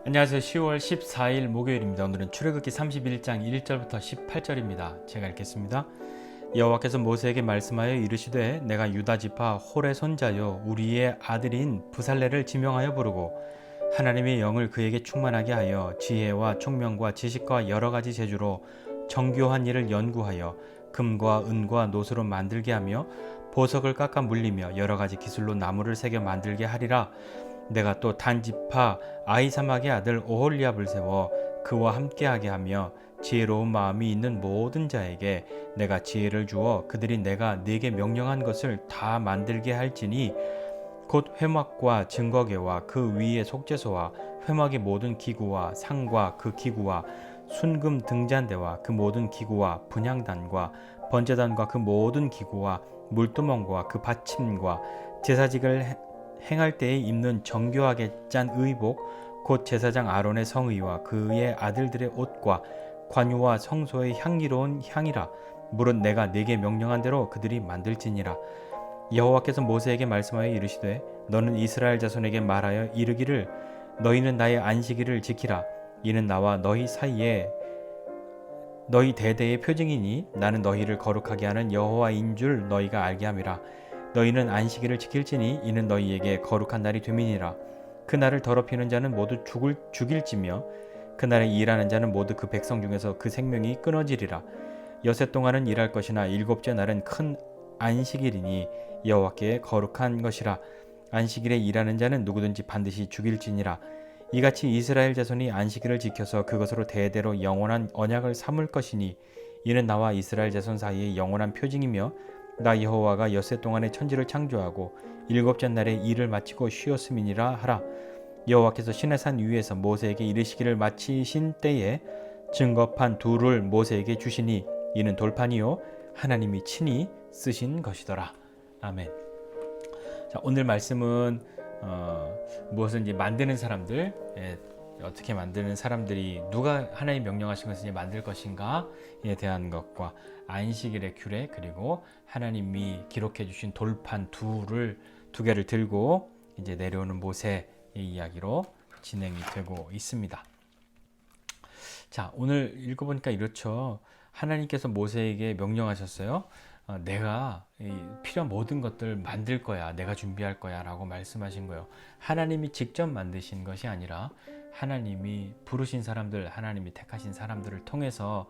안녕하세요. 10월 14일 목요일입니다. 오늘은 출애굽기 31장 1절부터 18절입니다. 제가 읽겠습니다. 여호와께서 모세에게 말씀하여 이르시되 내가 유다 지파 홀의 손자요 우리의 아들인 부살레를 지명하여 부르고 하나님의 영을 그에게 충만하게 하여 지혜와 총명과 지식과 여러 가지 재주로 정교한 일을 연구하여 금과 은과 노수로 만들게 하며 보석을 깎아 물리며 여러 가지 기술로 나무를 새겨 만들게 하리라. 내가 또 단 지파 아히사막의 아들 오홀리압을 세워 그와 함께하게 하며 지혜로운 마음이 있는 모든 자에게 내가 지혜를 주어 그들이 내가 네게 명령한 것을 다 만들게 할지니 곧 회막과 증거궤와 그 위의 속죄소와 회막의 모든 기구와 상과 그 기구와 순금 등잔대와 그 모든 기구와 분향단과 번제단과 그 모든 기구와 물두멍과 그 받침과 제사직을 행할 때에 입는 정교하게 짠 의복 곧 제사장 아론의 성의와 그의 아들들의 옷과 관유와 성소의 향기로운 향이라. 물은 내가 네게 명령한 대로 그들이 만들지니라. 여호와께서 모세에게 말씀하여 이르시되 너는 이스라엘 자손에게 말하여 이르기를 너희는 나의 안식일을 지키라. 이는 나와 너희 사이에 너희 대대의 표징이니 나는 너희를 거룩하게 하는 여호와인 줄 너희가 알게 함이라. 너희는 안식일을 지킬지니 이는 너희에게 거룩한 날이 됨이니라. 그 날을 더럽히는 자는 모두 죽일지며 그 날에 일하는 자는 모두 그 백성 중에서 그 생명이 끊어지리라. 여섯 동안은 일할 것이나 일곱째 날은 큰 안식일이니 여호와께 거룩한 것이라. 안식일에 일하는 자는 누구든지 반드시 죽일지니라. 이같이 이스라엘 자손이 안식일을 지켜서 그것으로 대대로 영원한 언약을 삼을 것이니 이는 나와 이스라엘 자손 사이의 영원한 표징이며 나 여호와가 엿새 동안에 천지를 창조하고 일곱째 날에 일을 마치고 쉬었음이니라 하라. 여호와께서 시내산 위에서 모세에게 이르시기를 마치신 때에 증거판 둘을 모세에게 주시니 이는 돌판이요 하나님이 친히 쓰신 것이더라. 아멘. 자, 오늘 말씀은 무엇을 이제 만드는 사람들, 어떻게 만드는 사람들이 누가 하나님 명령하신 것을 이제 만들 것인가에 대한 것과 안식일의 규례, 그리고 하나님이 기록해 주신 돌판 두 개를 들고 이제 내려오는 모세의 이야기로 진행이 되고 있습니다. 자, 오늘 읽어보니까 이렇죠. 하나님께서 모세에게 명령하셨어요. 내가 필요한 모든 것들 만들 거야. 내가 준비할 거야 라고 말씀하신 거예요. 하나님이 직접 만드신 것이 아니라 하나님이 부르신 사람들, 하나님이 택하신 사람들을 통해서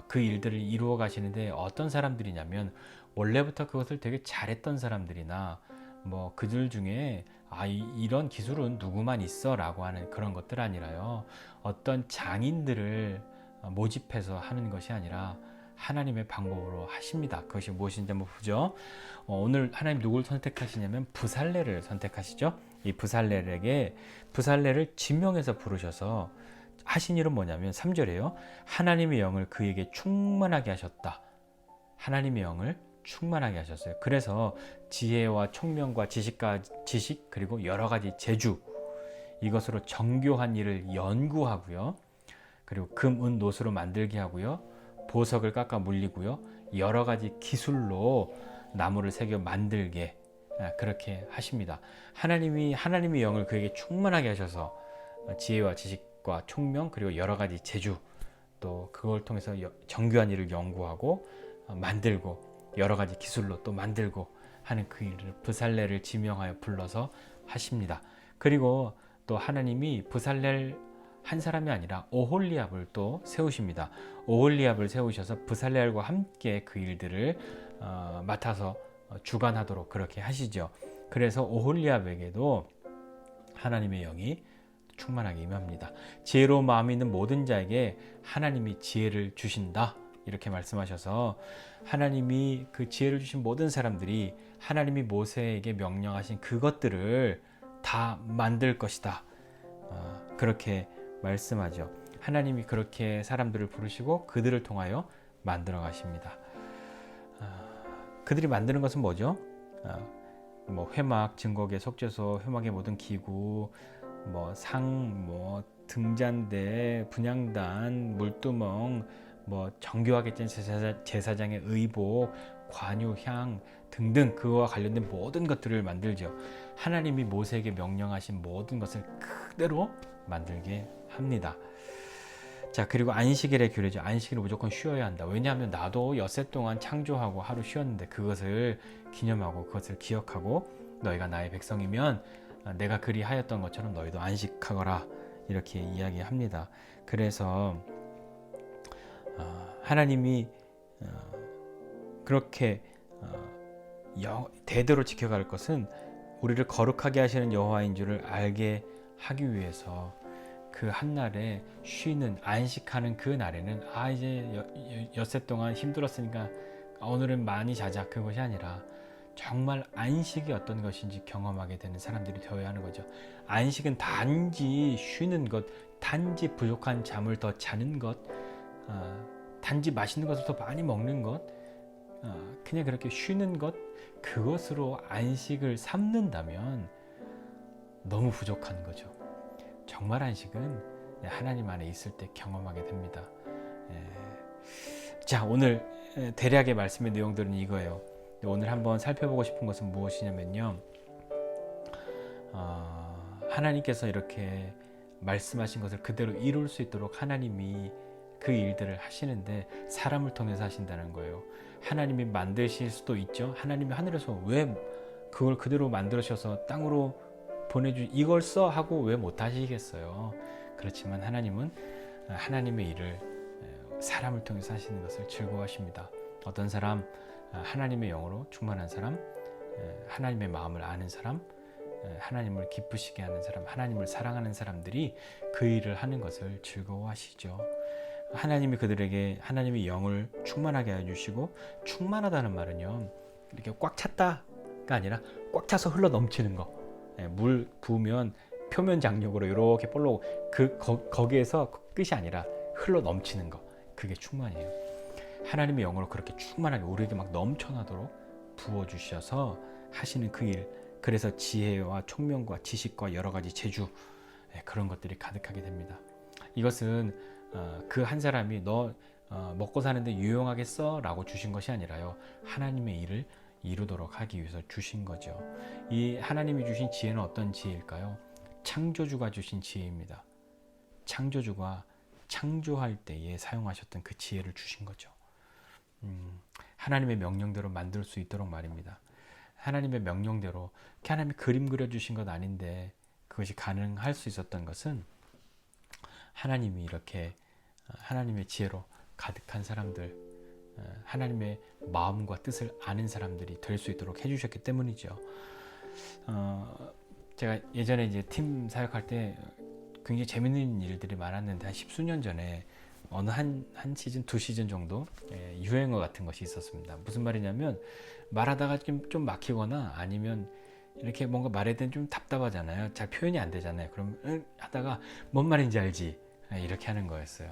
그 일들을 이루어 가시는데 어떤 사람들이냐면 원래부터 그것을 되게 잘했던 사람들이나 뭐 그들 중에 이런 기술은 누구만 있어 라고 하는 그런 것들 아니라요. 어떤 장인들을 모집해서 하는 것이 아니라 하나님의 방법으로 하십니다. 그것이 무엇인지 한번 보죠. 오늘 하나님 누구를 선택하시냐면 부살레를 선택하시죠. 이 부살레를 지명해서 부르셔서 하신 일은 뭐냐면 3절에요. 하나님의 영을 그에게 충만하게 하셨다. 하나님의 영을 충만하게 하셨어요. 그래서 지혜와 총명과 지식 그리고 여러 가지 재주 이것으로 정교한 일을 연구하고요. 그리고 금, 은, 노수로 만들게 하고요. 보석을 깎아 물리고요. 여러 가지 기술로 나무를 새겨 만들게 그렇게 하십니다. 하나님의 영을 그에게 충만하게 하셔서 지혜와 지식과 총명 그리고 여러 가지 재주 또 그걸 통해서 정교한 일을 연구하고 만들고 여러 가지 기술로 또 만들고 하는 그 일을 부살레를 지명하여 불러서 하십니다. 그리고 또 하나님이 부살레 한 사람이 아니라 오홀리압을 또 세우십니다. 오홀리압을 세우셔서 부살레알과 함께 그 일들을 맡아서 주관하도록 그렇게 하시죠. 그래서 오홀리압에게도 하나님의 영이 충만하게 임합니다. 지혜로운 마음이 있는 모든 자에게 하나님이 지혜를 주신다. 이렇게 말씀하셔서 하나님이 그 지혜를 주신 모든 사람들이 하나님이 모세에게 명령하신 그것들을 다 만들 것이다. 그렇게 말씀하죠. 하나님이 그렇게 사람들을 부르시고 그들을 통하여 만들어 가십니다. 그들이 만드는 것은 뭐죠? 뭐 회막, 증거궤, 속죄소, 회막의 모든 기구, 뭐 상, 뭐 등잔대, 분향단, 물두멍, 뭐 정교하게 짠 제사장의 의복, 관유, 향 등등 그와 관련된 모든 것들을 만들죠. 하나님이 모세에게 명령하신 모든 것을 그대로 만들게 합니다. 자, 그리고 안식일의 규례죠. 안식일은 무조건 쉬어야 한다. 왜냐하면 나도 엿새 동안 창조하고 하루 쉬었는데 그것을 기념하고 그것을 기억하고 너희가 나의 백성이면 내가 그리 하였던 것처럼 너희도 안식하거라, 이렇게 이야기합니다. 그래서 하나님이 그렇게 대대로 지켜갈 것은 우리를 거룩하게 하시는 여호와인 줄을 알게 하기 위해서 그 한날에 쉬는, 안식하는 그 날에는 이제 엿새 동안 힘들었으니까 오늘은 많이 자자, 그것이 아니라 정말 안식이 어떤 것인지 경험하게 되는 사람들이 되어야 하는 거죠. 안식은 단지 쉬는 것, 단지 부족한 잠을 더 자는 것, 단지 맛있는 것을 더 많이 먹는 것, 그냥 그렇게 쉬는 것, 그것으로 안식을 삼는다면 너무 부족한 거죠. 정말 안식은 하나님 안에 있을 때 경험하게 됩니다. 자, 오늘 대략의 말씀의 내용들은 이거예요. 오늘 한번 살펴보고 싶은 것은 무엇이냐면요, 하나님께서 이렇게 말씀하신 것을 그대로 이룰 수 있도록 하나님이 그 일들을 하시는데 사람을 통해서 하신다는 거예요. 하나님이 만드실 수도 있죠. 하나님이 하늘에서 왜 그걸 그대로 만들으셔서 땅으로 이걸 써 하고 왜 못 하시겠어요. 그렇지만 하나님은 하나님의 일을 사람을 통해서 하시는 것을 즐거워하십니다. 어떤 사람, 하나님의 영으로 충만한 사람, 하나님의 마음을 아는 사람, 하나님을 기쁘시게 하는 사람, 하나님을 사랑하는 사람들이 그 일을 하는 것을 즐거워하시죠. 하나님이 그들에게 하나님의 영을 충만하게 해주시고, 충만하다는 말은요, 이렇게 꽉 찼다가 아니라 꽉 차서 흘러 넘치는 거. 물 부으면 표면 장력으로 이렇게 볼록 거기에서 끝이 아니라 흘러 넘치는 거, 그게 충만이에요. 하나님의 영으로 그렇게 충만하게 우리에게 막 넘쳐나도록 부어주셔서 하시는 그 일, 그래서 지혜와 총명과 지식과 여러 가지 재주, 그런 것들이 가득하게 됩니다. 이것은 그 한 사람이 너 먹고 사는데 유용하겠어? 라고 주신 것이 아니라요, 하나님의 일을 이루도록 하기 위해서 주신 거죠. 이 하나님이 주신 지혜는 어떤 지혜일까요? 창조주가 주신 지혜입니다. 창조주가 창조할 때에 사용하셨던 그 지혜를 주신 거죠. 하나님의 명령대로 만들 수 있도록 말입니다. 하나님의 명령대로, 하나님이 그림 그려주신 것 아닌데 그것이 가능할 수 있었던 것은 하나님이 이렇게 하나님의 지혜로 가득한 사람들, 하나님의 마음과 뜻을 아는 사람들이 될 수 있도록 해주셨기 때문이죠. 제가 예전에 이제 팀 사역할 때 굉장히 재밌는 일들이 많았는데, 한 10수년 전에 어느 한 시즌, 2시즌 정도 유행어 같은 것이 있었습니다. 무슨 말이냐면, 말하다가 좀 막히거나 아니면 이렇게 뭔가 말할 땐 좀 답답하잖아요. 잘 표현이 안 되잖아요. 그럼 하다가 뭔 말인지 알지? 이렇게 하는 거였어요.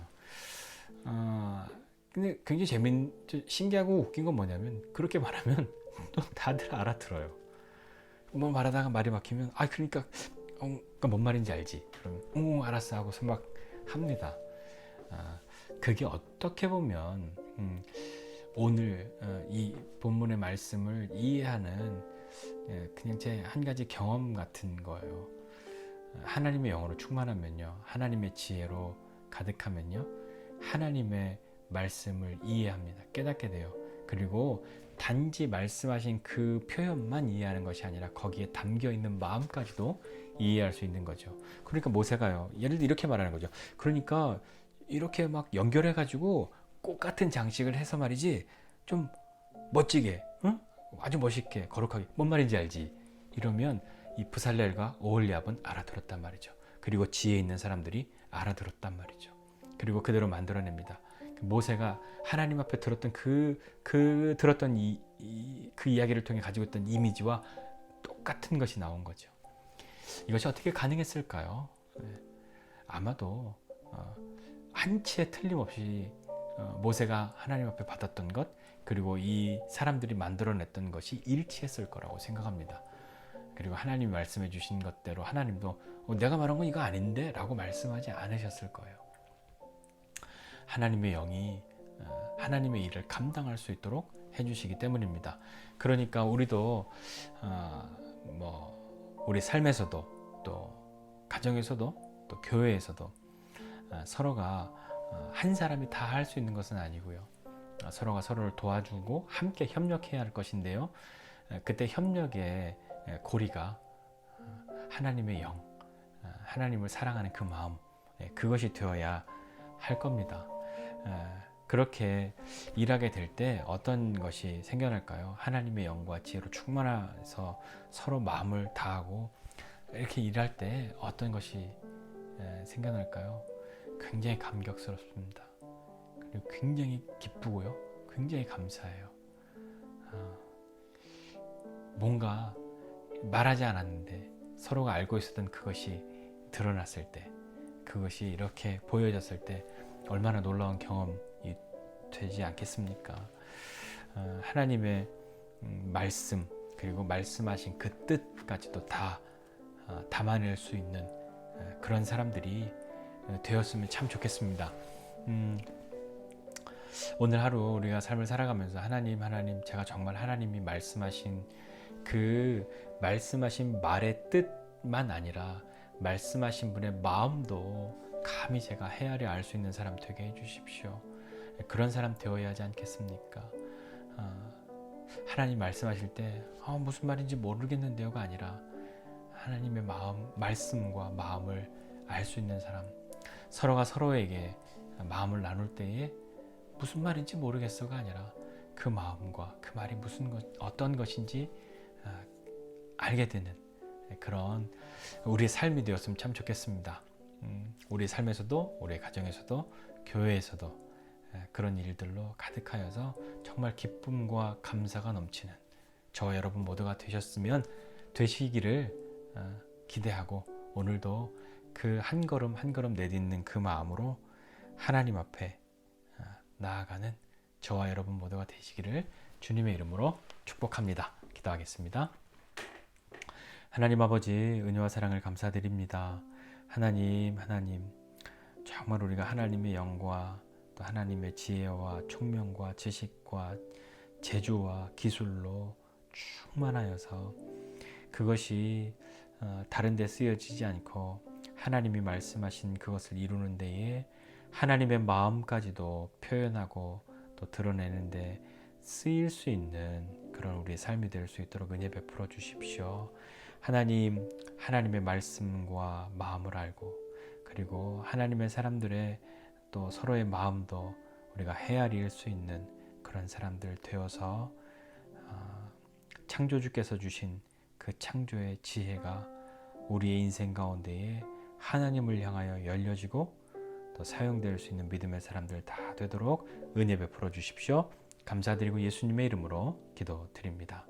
근데 굉장히 신기하고 웃긴 건 뭐냐면, 그렇게 말하면 또 다들 알아들어요. 뭐 말하다가 말이 막히면, 그러니까 뭔 말인지 알지? 그럼 알았어 하고 막 합니다. 그게 어떻게 보면 오늘 이 본문의 말씀을 이해하는 그냥 제 한 가지 경험 같은 거예요. 하나님의 영으로 충만하면요, 하나님의 지혜로 가득하면요, 하나님의 말씀을 이해합니다. 깨닫게 돼요. 그리고 단지 말씀하신 그 표현만 이해하는 것이 아니라 거기에 담겨있는 마음까지도 이해할 수 있는 거죠. 그러니까 모세가요, 예를 들어 이렇게 말하는 거죠. 그러니까 이렇게 막 연결해가지고 꽃 같은 장식을 해서 말이지, 좀 멋지게, 응? 아주 멋있게, 거룩하게, 뭔 말인지 알지? 이러면 이 브살렐과 오홀리압은 알아들었단 말이죠. 그리고 지혜 있는 사람들이 알아들었단 말이죠. 그리고 그대로 만들어냅니다. 모세가 하나님 앞에 들었던 들었던 그 이야기를 통해 가지고 있던 이미지와 똑같은 것이 나온 거죠. 이것이 어떻게 가능했을까요? 아마도 한치의 틀림없이 모세가 하나님 앞에 받았던 것, 그리고 이 사람들이 만들어냈던 것이 일치했을 거라고 생각합니다. 그리고 하나님이 말씀해 주신 것대로 하나님도 내가 말한 건 이거 아닌데? 라고 말씀하지 않으셨을 거예요. 하나님의 영이 하나님의 일을 감당할 수 있도록 해주시기 때문입니다. 그러니까 우리도 우리 삶에서도 또 가정에서도 또 교회에서도 서로가 한 사람이 다 할 수 있는 것은 아니고요. 서로가 서로를 도와주고 함께 협력해야 할 것인데요. 그때 협력의 고리가 하나님의 영, 하나님을 사랑하는 그 마음, 그것이 되어야 할 겁니다. 그렇게 일하게 될 때 어떤 것이 생겨날까요? 하나님의 영과 지혜로 충만해서 서로 마음을 다하고 이렇게 일할 때 어떤 것이 생겨날까요? 굉장히 감격스럽습니다. 그리고 굉장히 기쁘고요. 굉장히 감사해요. 뭔가 말하지 않았는데 서로가 알고 있었던 그것이 드러났을 때, 그것이 이렇게 보여졌을 때 얼마나 놀라운 경험이 되지 않겠습니까? 하나님의 말씀, 그리고 말씀하신 그 뜻까지도 다 담아낼 수 있는 그런 사람들이 되었으면 참 좋겠습니다. 오늘 하루 우리가 삶을 살아가면서 하나님, 제가 정말 하나님이 말씀하신 그 말씀하신 말의 뜻만 아니라 말씀하신 분의 마음도 감히 제가 헤아려 알 수 있는 사람 되게 해주십시오. 그런 사람 되어야 하지 않겠습니까? 하나님 말씀하실 때 무슨 말인지 모르겠는데요가 아니라 하나님의 마음, 말씀과 마음을 알 수 있는 사람, 서로가 서로에게 마음을 나눌 때에 무슨 말인지 모르겠어가 아니라 그 마음과 그 말이 어떤 것인지 알게 되는 그런 우리의 삶이 되었으면 참 좋겠습니다. 우리 삶에서도, 우리 가정에서도, 교회에서도 그런 일들로 가득하여서 정말 기쁨과 감사가 넘치는 저와 여러분 모두가 되시기를 기대하고, 오늘도 그 한 걸음 한 걸음 내딛는 그 마음으로 하나님 앞에 나아가는 저와 여러분 모두가 되시기를 주님의 이름으로 축복합니다. 기도하겠습니다. 하나님 아버지, 은혜와 사랑을 감사드립니다. 하나님, 정말 우리가 하나님의 영과 또 하나님의 지혜와 총명과 지식과 재주와 기술로 충만하여서 그것이 다른 데 쓰여지지 않고 하나님이 말씀하신 그것을 이루는 데에 하나님의 마음까지도 표현하고 또 드러내는 데 쓰일 수 있는 그런 우리의 삶이 될 수 있도록 은혜 베풀어 주십시오. 하나님의 말씀과 마음을 알고, 그리고 하나님의 사람들의 또 서로의 마음도 우리가 헤아릴 수 있는 그런 사람들 되어서 창조주께서 주신 그 창조의 지혜가 우리의 인생 가운데에 하나님을 향하여 열려지고 또 사용될 수 있는 믿음의 사람들 다 되도록 은혜 베풀어 주십시오. 감사드리고 예수님의 이름으로 기도드립니다.